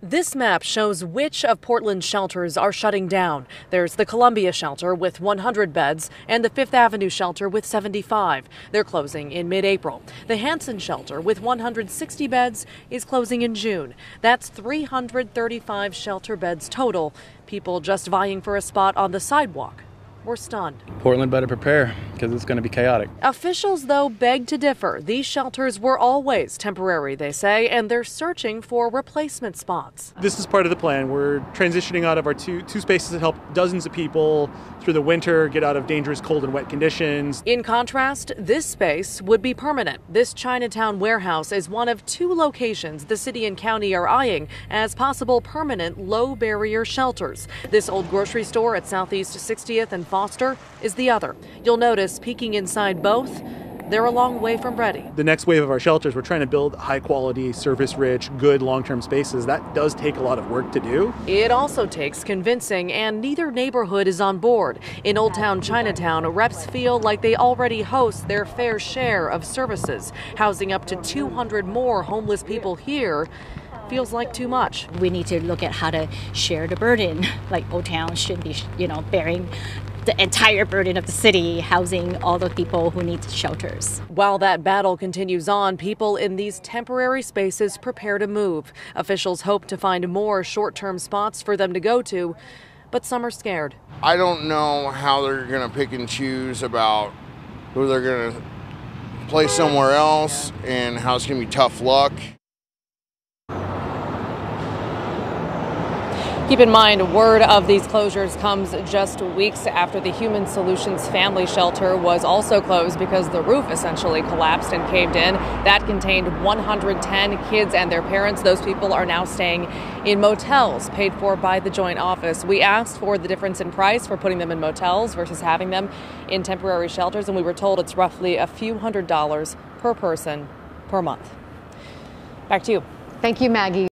This map shows which of Portland's shelters are shutting down. There's the Columbia shelter with 100 beds and the Fifth Avenue shelter with 75. They're closing in mid-April. The Hanson shelter with 160 beds is closing in June. That's 335 shelter beds total. People just vying for a spot on the sidewalk were stunned. Portland better prepare because it's going to be chaotic. Officials, though, beg to differ. These shelters were always temporary, they say, and they're searching for replacement spots. This is part of the plan. We're transitioning out of our two spaces that help dozens of people through the winter get out of dangerous cold and wet conditions. In contrast, this space would be permanent. This Chinatown warehouse is one of two locations the city and county are eyeing as possible permanent low-barrier shelters. This old grocery store at Southeast 60th and Foster is the other. You'll notice peeking inside both, they're a long way from ready. The next wave of our shelters, we're trying to build high-quality, service-rich, good long-term spaces. That does take a lot of work to do. It also takes convincing, and neither neighborhood is on board. In Old Town Chinatown, reps feel like they already host their fair share of services. Housing up to 200 more homeless people here feels like too much. We need to look at how to share the burden. Like Old Town should be, bearing the entire burden of the city, housing all the people who need shelters. While that battle continues on, people in these temporary spaces prepare to move. Officials hope to find more short-term spots for them to go to, but some are scared. I don't know how they're going to pick and choose about who they're going to place somewhere else and how it's going to be tough luck. Keep in mind, word of these closures comes just weeks after the Human Solutions Family Shelter was also closed because the roof essentially collapsed and caved in. That contained 110 kids and their parents. Those people are now staying in motels paid for by the Joint Office. We asked for the difference in price for putting them in motels versus having them in temporary shelters, and we were told it's roughly a few $100s per person per month. Back to you. Thank you, Maggie.